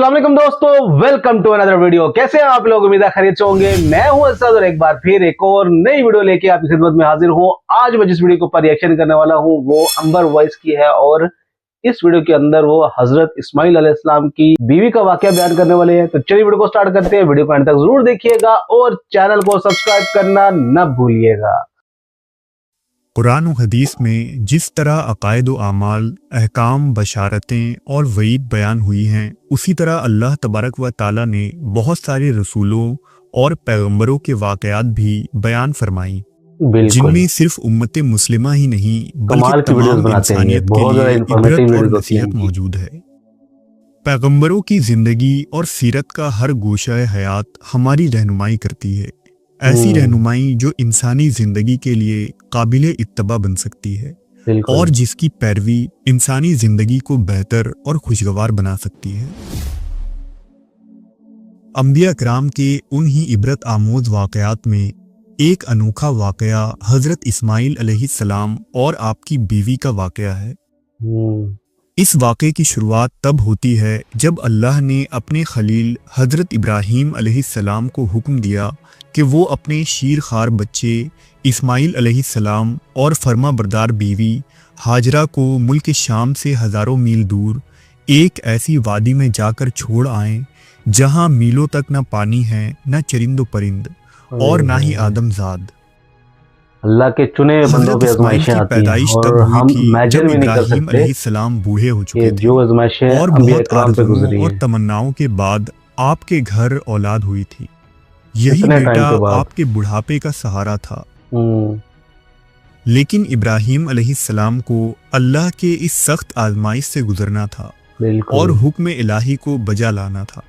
अस्सलाम वालेकुम दोस्तों, वेलकम टू अनदर वीडियो। कैसे हैं आप लोग? उम्मीद है खैरियत से होंगे। मैं हूं असद और एक बार फिर एक और नई वीडियो लेके आपकी खिदमत में हाजिर हूं। आज मैं जिस वीडियो के ऊपर रिएक्शन करने वाला हूं वो अंबर वॉइस की है और इस वीडियो के अंदर वो हजरत इस्माइल अलैहिस्सलाम की बीवी का वाकया बयान करने वाले हैं। तो चलिए वीडियो को स्टार्ट करते हैं। वीडियो को अंत तक जरूर देखिएगा और चैनल को सब्सक्राइब करना न भूलिएगा। कुरान और हदीस में जिस तरह अकायद व आमाल, अहकाम, बशारतें और वईद बयान हुई हैं, उसी तरह अल्लाह तबारक व ताला ने बहुत सारे रसूलों और पैगंबरों के वाक़यात भी बयान फरमाई, जिनमें सिर्फ उम्मत मुस्लिमा ही नहीं बल्कि तमाम इंसानियत के लिए इबरत और नसीहत मौजूद है। पैगंबरों की ज़िंदगी और सीरत का हर गोशा हयात हमारी रहनुमाई करती है, ऐसी रहनुमाई जो इंसानी जिंदगी के लिए काबिले इत्तबा बन सकती है और जिसकी पैरवी इंसानी जिंदगी को बेहतर और खुशगवार बना सकती है। अंबिया किराम के उन ही इबरत आमोज वाक़यात में एक अनोखा वाक़या हजरत इस्माइल अलैहिस्सलाम और आपकी बीवी का वाक़या है। इस वाक़े की शुरुआत तब होती है जब अल्लाह ने अपने खलील हजरत इब्राहीम अलैहिस्सलाम को हुक्म दिया कि वो अपने शीर खार बच्चे इस्माइल अलैहिस्सलाम और फर्मा बरदार बीवी हाजरा को मुल्क शाम से हज़ारों मील दूर एक ऐसी वादी में जाकर छोड़ आएं जहां मीलों तक न पानी है, न चरिंदो परिंद और ना ही आदमजाद। अल्लाह के चुने बंदों पे आज़माइशें आती हैं और हम इमेजिन भी नहीं कर सकते अलैहिस्सलाम बूढ़े हो चुके थे जो आज़माइशें और बहुत आरज़ुओं और तमन्नाओं के बाद आपके घर औलाद हुई थी। यही बेटा आपके बुढ़ापे का सहारा था। लेकिन इब्राहीम अलैहिस्सलाम को अल्लाह के इस सख्त आजमाइश से गुजरना था और हुक्म इलाही को बजा लाना था।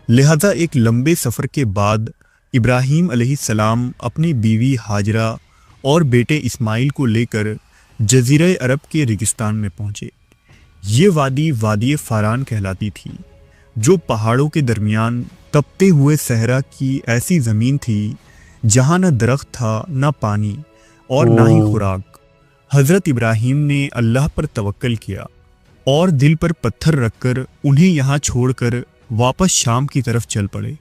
लिहाजा एक लंबे सफ़र के बाद इब्राहीम अलैहिस्सलाम अपनी बीवी हाजरा और बेटे इस्माइल को लेकर जज़ीरा अरब के रेगिस्तान में पहुँचे। ये वादी वादी फ़ारान कहलाती थी, जो पहाड़ों के दरमियान तपते हुए सहरा की ऐसी ज़मीन थी जहाँ न दरख्त था, न पानी और ना ही खुराक। हज़रत इब्राहीम ने अल्लाह पर तवक्कल किया और दिल पर पत्थर रखकर उन्हें यहाँ छोड़कर वापस शाम की तरफ चल पड़े।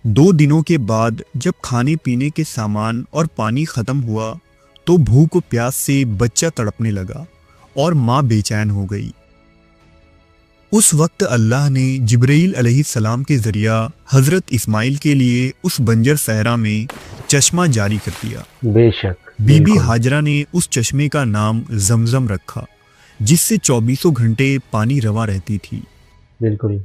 2 दिनों के बाद जब खाने पीने के सामान और पानी ख़त्म हुआ तो भूख और प्यास से बच्चा तड़पने लगा और माँ बेचैन हो गई। उस वक्त अल्लाह ने जिब्रील अलैहिस्सलाम के ज़रिया हज़रत इस्माइल के लिए उस बंजर सहरा में चश्मा जारी कर दिया। बेशक बीबी हाजरा ने उस चश्मे का नाम जमजम रखा, जिससे 24 घंटे पानी रवा रहती थी। बिल्कुल।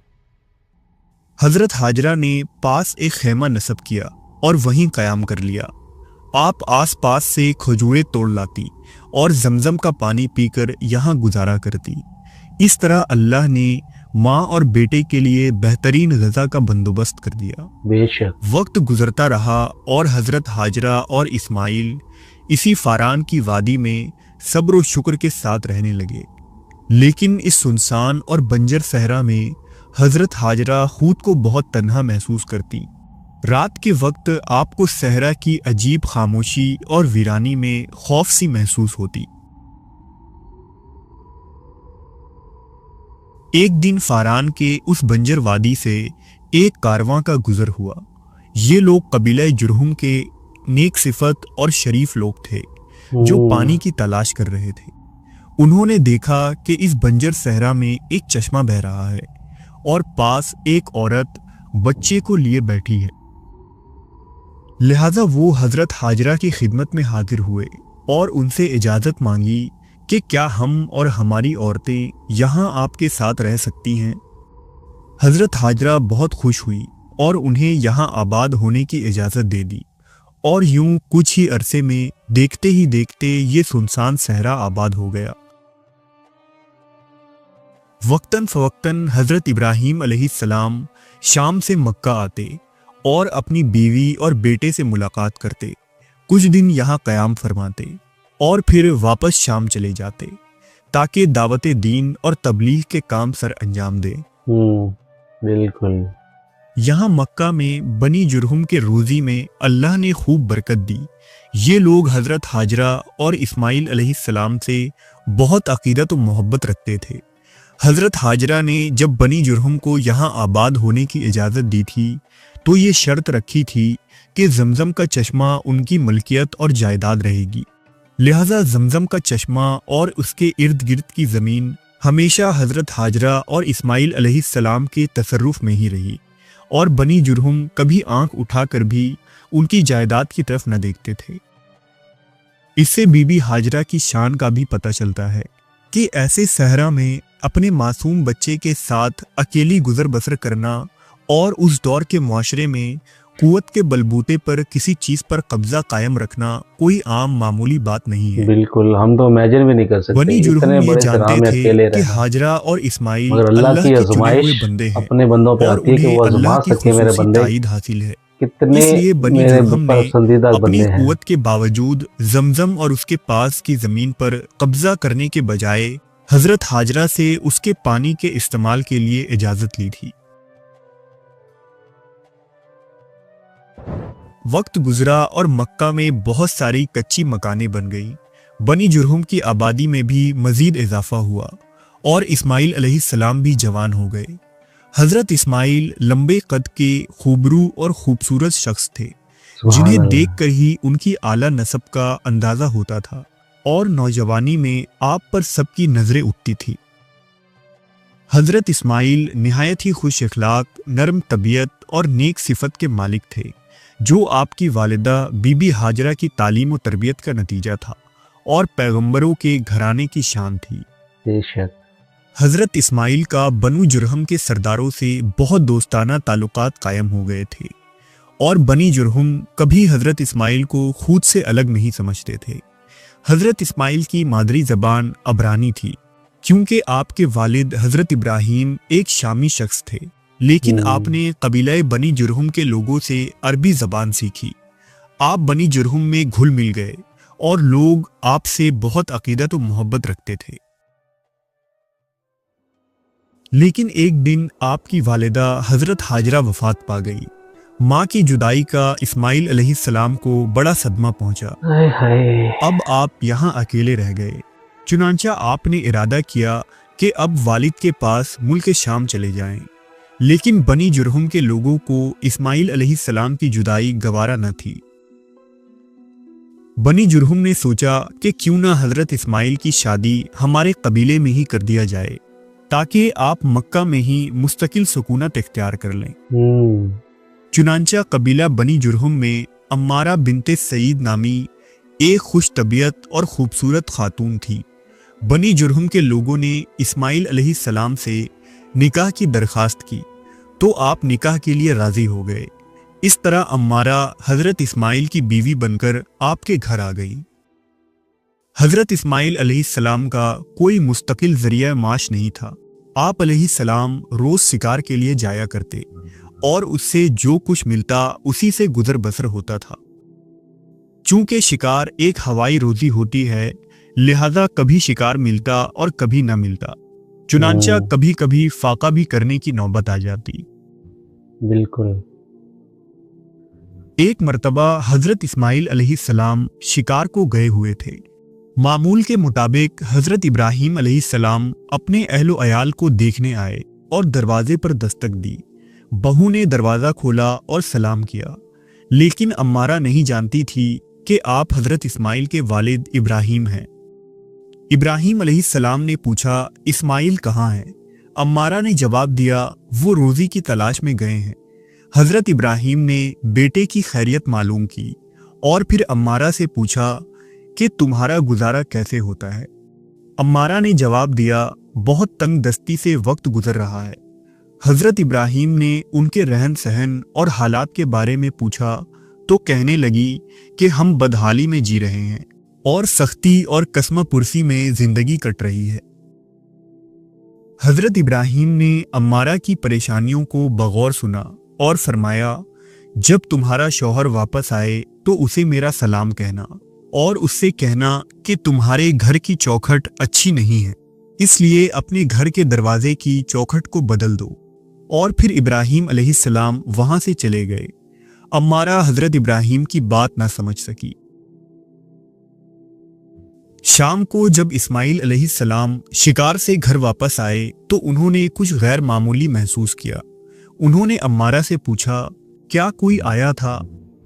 हज़रत हाजरा ने पास एक खेमा नस्ब किया और वहीं क़याम कर लिया। आप आस पास से खजूरें तोड़ लाती और जमजम का पानी पीकर यहाँ गुजारा करती। इस तरह अल्लाह ने माँ और बेटे के लिए बेहतरीन ग़िज़ा का बंदोबस्त कर दिया। बेशक। वक्त गुजरता रहा और हज़रत हाजरा और इस्माइल इसी फ़ारान की वादी में सब्र और शुक्र के साथ रहने लगे। लेकिन इस सुनसान और बंजर सहरा में हज़रत हाजरा खुद को बहुत तन्हा महसूस करती। रात के वक्त आपको सहरा की अजीब खामोशी और वीरानी में खौफ सी महसूस होती। एक दिन फ़ारान के उस बंजर वादी से एक कारवां का गुजर हुआ। ये लोग कबीला जुरहुम के नेक सिफत और शरीफ लोग थे जो पानी की तलाश कर रहे थे। उन्होंने देखा कि इस बंजर सहरा में एक चश्मा बह रहा है और पास एक औरत बच्चे को लिए बैठी है। लिहाजा वो हज़रत हाजरा की खिदमत में हाजिर हुए और उनसे इजाज़त मांगी कि क्या हम और हमारी औरतें यहाँ आपके साथ रह सकती हैं। हज़रत हाजरा बहुत खुश हुई और उन्हें यहाँ आबाद होने की इजाज़त दे दी और यूं कुछ ही अरसे में देखते ही देखते ये सुनसान सहरा आबाद हो गया। वक्तन फ़वक्तन हज़रत इब्राहीम अलैहिस्सलाम शाम से मक्का आते और अपनी बीवी और बेटे से मुलाकात करते, कुछ दिन यहाँ क़याम फरमाते और फिर वापस शाम चले जाते ताकि दावत दीन और तबलीग के काम सर अंजाम दे। बिल्कुल। यहाँ मक्का में बनी जुरहुम के रोज़ी में अल्लाह ने खूब बरकत दी। ये लोग हज़रत हाजरा और इस्माइल अलैहिस्सलाम से बहुत अक़ीदत और मोहब्बत रखते थे। हजरत हाजरा ने जब बनी जुरहुम को यहाँ आबाद होने की इजाज़त दी थी तो ये शर्त रखी थी कि जमजम का चश्मा उनकी मलकियत और जायदाद रहेगी। लिहाजा जमजम का चश्मा और उसके इर्द गिर्द की ज़मीन हमेशा हजरत हाजरा और इस्माइल अलैहिस्सलाम के तसर्रुफ में ही रही और बनी जुरहुम कभी आंख उठाकर भी उनकी जायदाद की तरफ न देखते थे। इससे बीबी हाजरा की शान का भी पता चलता है कि ऐसे सहरा में अपने मासूम बच्चे के साथ अकेली गुजर बसर करना और उस दौर के मुआशरे में कुव्वत के बलबूते पर किसी चीज पर कब्जा कायम रखना कोई आम मामूली बात नहीं है। बिल्कुल, हम तो इमेजिन भी नहीं कर सकते। बनी जुरहुम इतने ये बड़े जानते सराह में थे अकेले कि रहना, हाजरा और इस्माइल मगर अल्लाह की के चुने हुए आजमाइश बंदे हैं अपने बंदों पे और आती है कि उन्हें वो अल्लाह आजमा की सके मेरे खुसूसी बंदे ताईद हासिल है। कितने इसलिए बनी मेरे जुरहुम ने पसंदीदा अपनी बंदे हैं। कुव्वत के बावजूद जमजम और उसके पास की जमीन पर कब्जा करने के बजाय हजरत हाजरा से उसके पानी के इस्तेमाल के लिए इजाजत ली थी। वक्त गुजरा और मक्का में बहुत सारी कच्ची मकानें बन गई। बनी जुरहुम की आबादी में भी मजीद इजाफा हुआ और इस्माइल अलैहिस्सलाम भी जवान हो गए। हजरत इस्माइल लंबे कद के खूबरू और खूबसूरत शख्स थे जिन्हें देखकर ही उनकी आला नस्ब का अंदाजा होता था और नौजवानी में आप पर सबकी नजरें उठती थी। हजरत इस्माइल निहायत ही खुश अखलाक, नरम तबीयत और नेक सिफत के मालिक थे जो आपकी वालिदा बीबी हाजरा की तालीम और तरबियत का नतीजा था और पैगंबरों के घराने की शान थी। बेशक हजरत इस्माइल का बनु जुरहम के सरदारों से बहुत दोस्ताना ताल्लुकात कायम हो गए थे और बनी जुरहुम कभी हजरत इस्माइल को खुद से अलग नहीं समझते थे। हजरत इस्माइल की मादरी ज़बान अबरानी थी क्योंकि आपके वालिद हजरत इब्राहीम एक शामी शख्स थे, लेकिन आपने कबीला बनी जुरहुम के लोगों से अरबी ज़बान सीखी। आप बनी जुरहुम में घुल मिल गए और लोग आपसे बहुत अकीदत और मोहब्बत रखते थे। लेकिन एक दिन आपकी वालिदा हजरत हाजरा वफात पा गई। माँ की जुदाई का इस्माइल अलैहिस्सलाम को बड़ा सदमा पहुंचा। हाय हाय। अब आप यहाँ अकेले रह गए। चुनांचा आपने इरादा किया कि अब वालिद के पास मुल्क शाम चले जाएं। लेकिन बनी जुरहुम के लोगों को इस्माइल अलैहिस्सलाम की जुदाई गवारा न थी। बनी जुरहुम ने सोचा कि क्यों ना हजरत इस्माइल की शादी हमारे कबीले में ही कर दिया जाए ताकि आप मक्का में ही मुस्तकिल सुकूनत इख्तियार कर लें। चुनांचा कबीला बनी जुरहुम में अम्मारा बिनते सईद नामी एक खुश तबीयत और खूबसूरत खातून थी। बनी जुरहुम के लोगों ने इस्माइल अलैहिस्सलाम से निकाह की दरखास्त की तो आप निकाह के लिए राजी हो गए। इस तरह अम्मारा हजरत इस्माइल की बीवी बनकर आपके घर आ गई। हजरत इस्माइल अलैहिस्सलाम का कोई मुस्तकिल जरिया माश नहीं था। आप अलैहिस्सलाम रोज शिकार के लिए जाया करते और उससे जो कुछ मिलता उसी से गुजर बसर होता था। चूंकि शिकार एक हवाई रोजी होती है, लिहाजा कभी शिकार मिलता और कभी न मिलता। चुनांचा कभी कभी फाका भी करने की नौबत आ जाती। बिल्कुल। एक मर्तबा हजरत इस्माइल अलैहिस्सलाम शिकार को गए हुए थे। मामूल के मुताबिक हजरत इब्राहीम अलैहिस्सलाम अपने अहलो अयाल को देखने आए और दरवाजे पर दस्तक दी। बहू ने दरवाजा खोला और सलाम किया, लेकिन अम्मारा नहीं जानती थी कि आप हजरत इस्माइल के वालिद इब्राहीम हैं। इब्राहीम अलैहिस्सलाम ने पूछा, इस्माइल कहाँ हैं? अम्मारा ने जवाब दिया, वो रोजी की तलाश में गए हैं। हजरत इब्राहीम ने बेटे की खैरियत मालूम की और फिर अम्मारा से पूछा कि तुम्हारा गुजारा कैसे होता है। अम्मारा ने जवाब दिया, बहुत तंग दस्ती से वक्त गुजर रहा है। हजरत इब्राहीम ने उनके रहन सहन और हालात के बारे में पूछा तो कहने लगी कि हम बदहाली में जी रहे हैं और सख्ती और कसमा पुरसी में जिंदगी कट रही है। हजरत इब्राहीम ने अम्मारा की परेशानियों को बगौर सुना और फरमाया, जब तुम्हारा शौहर वापस आए तो उसे मेरा सलाम कहना और उससे कहना कि तुम्हारे घर की चौखट अच्छी नहीं है, इसलिए अपने घर के दरवाजे की चौखट को बदल दो। और फिर इब्राहीम अलैहिस्सलाम वहां से चले गए। अम्मारा हजरत इब्राहीम की बात ना समझ सकी। शाम को जब इस्माइल अलैहिस्सलाम शिकार से घर वापस आए तो उन्होंने कुछ गैर मामूली महसूस किया। उन्होंने अम्मारा से पूछा, क्या कोई आया था?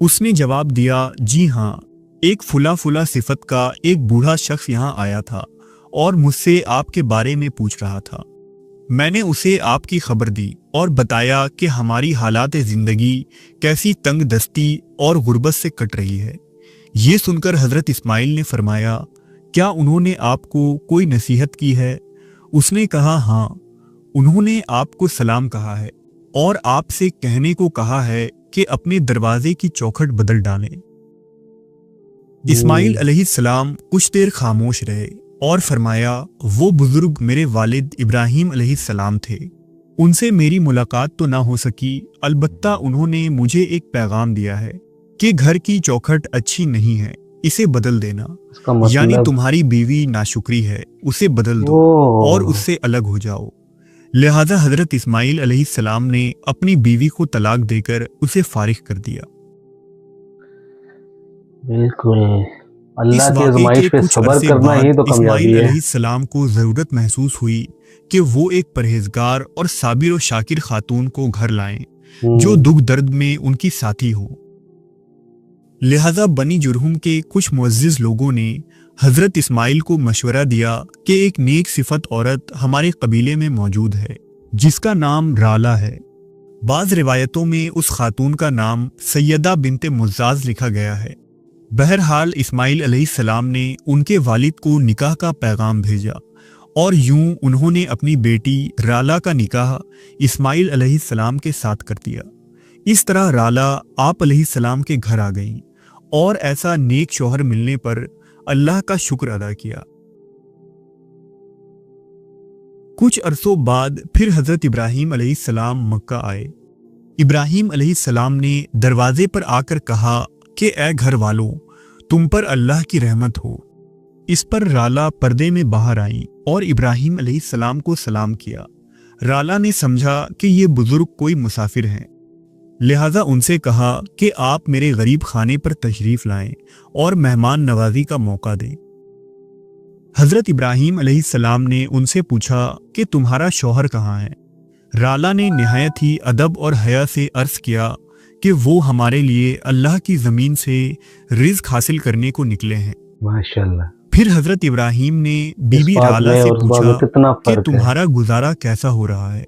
उसने जवाब दिया, जी हाँ, एक फुला फुला सिफत का एक बूढ़ा शख्स यहाँ आया था और मुझसे आपके बारे में पूछ रहा था। मैंने उसे आपकी खबर दी और बताया कि हमारी हालात जिंदगी कैसी तंग दस्ती और गुर्बत से कट रही है। ये सुनकर हजरत इस्माइल ने फरमाया, क्या उन्होंने आपको कोई नसीहत की है? उसने कहा, हाँ, उन्होंने आपको सलाम कहा है और आपसे कहने को कहा है कि अपने दरवाजे की चौखट बदल डालें। इस्माइल अलैहिस्सलाम कुछ देर खामोश रहे और फरमाया, वो बुजुर्ग मेरे वालिद इब्राहिम अलैहिस्सलाम थे। उनसे मेरी मुलाकात तो ना हो सकी, अलबत्ता उन्होंने मुझे एक पैगाम दिया है कि घर की चौखट अच्छी नहीं है, इसे बदल देना। यानी तुम्हारी बीवी नाशुक्री है, उसे बदल दो और उससे अलग हो जाओ। लिहाजा हजरत इस्माइल अलैहिस्सलाम ने अपनी बीवी को तलाक देकर उसे फारिग कर दिया। बिल्कुल, अल्लाह की आज़माइश पे सब्र करना ही तो कामयाबी है। इस्माइल अलैहिस्सलाम को जरूरत महसूस हुई कि वो एक परहेजगार और साबिर और शाकिर खातून को घर लाएं जो दुख दर्द में उनकी साथी हो। लिहाजा बनी जुरहुम के कुछ मुअज्जिज लोगों ने हजरत इस्माइल को मशवरा दिया कि एक नेक सिफत औरत हमारे कबीले में मौजूद है जिसका नाम राला है। बाज रिवायतों में उस खातून का नाम सैयदा बिनते मुज्जाज लिखा गया है। बहरहाल इस्माइल अलैहिस्सलाम ने उनके वालिद को निकाह का पैगाम भेजा और यूं उन्होंने अपनी बेटी राला का निकाह इस्माइल अलैहिस्सलाम के साथ कर दिया। इस तरह राला आप अलैहिस्सलाम के घर आ गईं और ऐसा नेक शौहर मिलने पर अल्लाह का शुक्र अदा किया। कुछ अरसों बाद फिर हजरत इब्राहिम अलैहिस्सलाम मक्का आए। इब्राहिम अलैहिस्सलाम ने दरवाजे पर आकर कहा कि ए घर वालों, तुम पर अल्लाह की रहमत हो। इस पर राला पर्दे में बाहर आई और इब्राहिम अलैहिस्सलाम को सलाम किया। राला ने समझा कि ये बुजुर्ग कोई मुसाफिर हैं, लिहाजा उनसे कहा कि आप मेरे गरीब खाने पर तशरीफ लाएं और मेहमान नवाजी का मौका दें। हजरत इब्राहिम अलैहिस्सलाम ने उनसे पूछा कि तुम्हारा शौहर कहाँ है? राला ने निहायत ही अदब और हया से अर्ज किया कि वो हमारे लिए अल्लाह की ज़मीन से रिज़्क हासिल करने को निकले हैं। माशाअल्लाह। फिर हजरत इब्राहिम ने बीबी राला से पूछा कि तुम्हारा गुजारा कैसा हो रहा है?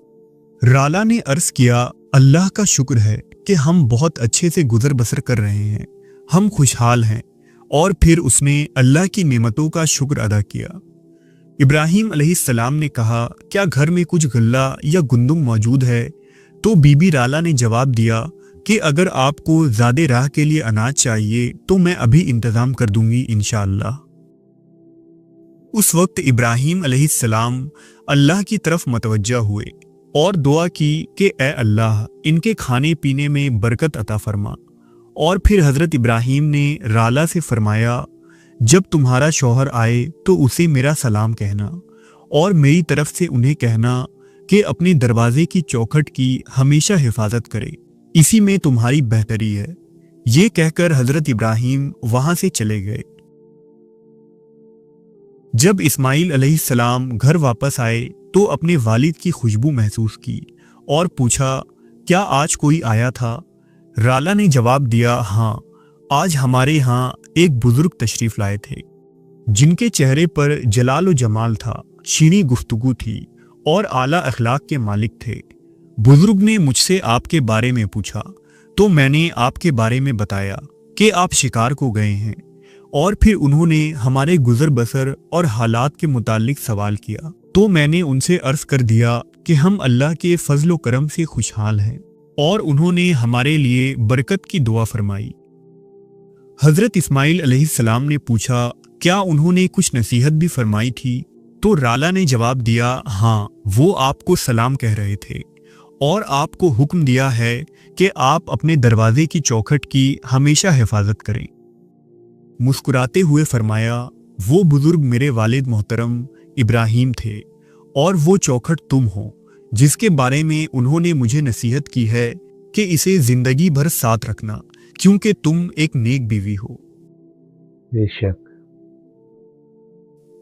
राला ने अर्ज किया, अल्लाह का शुक्र है कि हम बहुत अच्छे से गुजर बसर कर रहे हैं, हम खुशहाल हैं। और फिर उसने अल्लाह की नेमतों का शुक्र अदा किया। इब्राहिम अलैहिस्सलाम ने कहा, क्या घर में कुछ गल्ला या गुंदुम मौजूद है? तो बीबी राला ने जवाब दिया कि अगर आपको ज़्यादा राह के लिए अनाज चाहिए तो मैं अभी इंतज़ाम कर दूंगी इंशाअल्लाह। उस वक्त इब्राहिम अलैहिस्सलाम अल्लाह की तरफ मतवज्जा हुए और दुआ की कि ए अल्लाह, इनके खाने पीने में बरकत अता फरमा। और फिर हजरत इब्राहिम ने राला से फरमाया, जब तुम्हारा शौहर आए तो उसे मेरा सलाम कहना और मेरी तरफ से उन्हें कहना कि अपने दरवाजे की चौखट की हमेशा हिफाजत करे, इसी में तुम्हारी बेहतरी है। ये कहकर हजरत इब्राहिम वहां से चले गए। जब इस्माइल अलैहिस्सलाम घर वापस आए तो अपने वालिद की खुशबू महसूस की और पूछा, क्या आज कोई आया था? राला ने जवाब दिया, हाँ, आज हमारे यहाँ एक बुजुर्ग तशरीफ लाए थे जिनके चेहरे पर जलाल व जमाल था, शीनी गुफ्तगू थी और आला अखलाक के मालिक थे। बुजुर्ग ने मुझसे आपके बारे में पूछा तो मैंने आपके बारे में बताया कि आप शिकार को गए हैं, और फिर उन्होंने हमारे गुजर बसर और हालात के मुतालिक सवाल किया तो मैंने उनसे अर्ज कर दिया कि हम अल्लाह के फजल व करम से खुशहाल हैं, और उन्होंने हमारे लिए बरकत की दुआ फरमाई। हजरत इस्माइल अलैहिस्सलाम ने पूछा, क्या उन्होंने कुछ नसीहत भी फरमाई थी? तो राला ने जवाब दिया, हाँ, वो आपको सलाम कह रहे थे और आपको हुक्म दिया है कि आप अपने दरवाजे की चौखट की हमेशा हिफाजत करें। मुस्कुराते हुए फरमाया, वो बुजुर्ग मेरे वालिद मोहतरम इब्राहिम थे और वो चौखट तुम हो जिसके बारे में उन्होंने मुझे नसीहत की है कि इसे जिंदगी भर साथ रखना, क्योंकि तुम एक नेक बीवी हो। बेशक।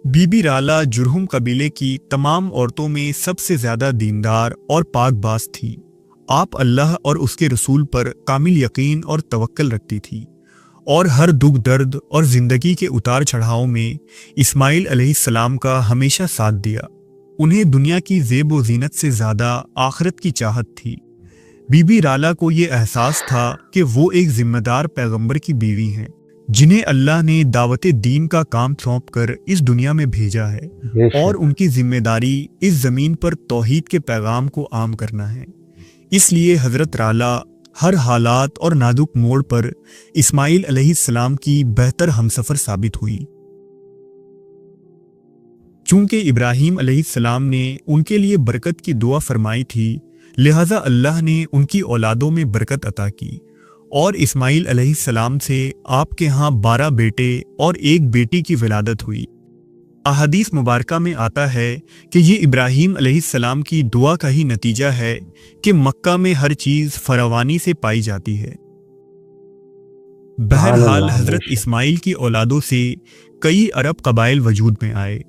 बीबी राला जुरहुम कबीले की तमाम औरतों में सबसे ज्यादा दीनदार और पाकबाज थी। आप अल्लाह और उसके रसूल पर कामिल यकीन और तवक्कल रखती थी और हर दुख दर्द और जिंदगी के उतार चढ़ाव में इस्माइल अलैहिस्सलाम का हमेशा साथ दिया। उन्हें दुनिया की ज़ेब व ज़ीनत से ज़्यादा आखिरत की चाहत थी। बीबी राला को ये एहसास था कि वो एक जिम्मेदार पैगंबर की बीवी हैं, जिन्हें अल्लाह ने दावत दीन का काम सौंप कर इस दुनिया में भेजा है और उनकी जिम्मेदारी इस ज़मीन पर तौहीद के पैगाम को आम करना है। इसलिए हज़रत राला हर हालात और नाजुक मोड़ पर इस्माइल अलैहिस्सलाम की बेहतर हमसफर साबित हुई। चूंकि इब्राहीम अलैहिस्सलाम ने उनके लिए बरकत की दुआ फरमाई थी, लिहाजा अल्लाह ने उनकी औलादों में बरकत अता की और इस्माइल अलैहिस्सलाम से आपके यहाँ 12 बेटे और एक बेटी की विलादत हुई। अहादीस मुबारका में आता है कि ये इब्राहीम अलैहिस्सलाम की दुआ का ही नतीजा है कि मक्का में हर चीज़ फरावानी से पाई जाती है। बहरहाल हज़रत इस्माइल की औलादों से कई अरब कबाइल वजूद में आए।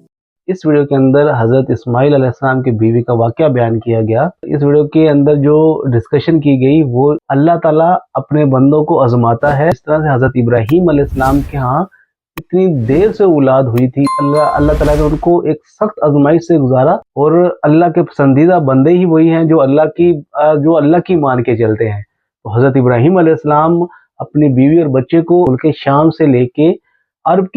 इस वीडियो के अंदर हज़रत इस्माइल अलैहिस्सलाम की बीवी का वाक़या बयान किया गया। इस वीडियो के अंदर जो डिस्कशन की गई वो अल्लाह ताला अपने बंदों को आजमाता है। इस तरह से हज़रत इब्राहीम अलैहिस्सलाम के यहाँ इतनी देर से औलाद हुई थी, अल्लाह ताला ने उनको एक सख्त आजमाइश से गुजारा और अल्लाह के पसंदीदा बंदे ही वही हैं जो अल्लाह की मान के चलते हैं। तो हज़रत इब्राहीम अलैहिस्सलाम अपनी बीवी और बच्चे को मुल्क शाम से लेके अरब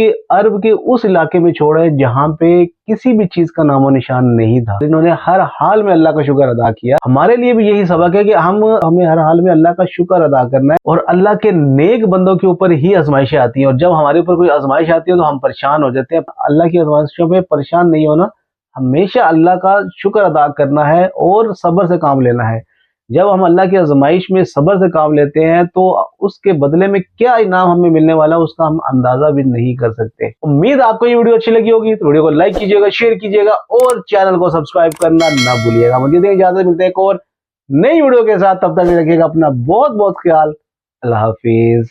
के उस इलाके में छोड़ा है जहाँ पे किसी भी चीज का नामो निशान नहीं था। इन्होंने हर हाल में अल्लाह का शुक्र अदा किया। हमारे लिए भी यही सबक है कि हमें हर हाल में अल्लाह का शुक्र अदा करना है और अल्लाह के नेक बंदों के ऊपर ही आजमाइशें आती हैं और जब हमारे ऊपर कोई आजमाइश आती है तो हम परेशान हो जाते हैं। अल्लाह की आजमाइशों पे परेशान नहीं होना, हमेशा अल्लाह का शुक्र अदा करना है और सब्र से काम लेना है। जब हम अल्लाह की आजमाइश में सब्र से काम लेते हैं तो उसके बदले में क्या इनाम हमें मिलने वाला है उसका हम अंदाजा भी नहीं कर सकते। उम्मीद आपको ये वीडियो अच्छी लगी होगी, तो वीडियो को लाइक कीजिएगा, शेयर कीजिएगा और चैनल को सब्सक्राइब करना ना भूलिएगा। मुझे इजाजत, मिलते हैं एक और नई वीडियो के साथ। तब तक रखिएगा अपना बहुत बहुत ख्याल। अल्लाह हाफिज।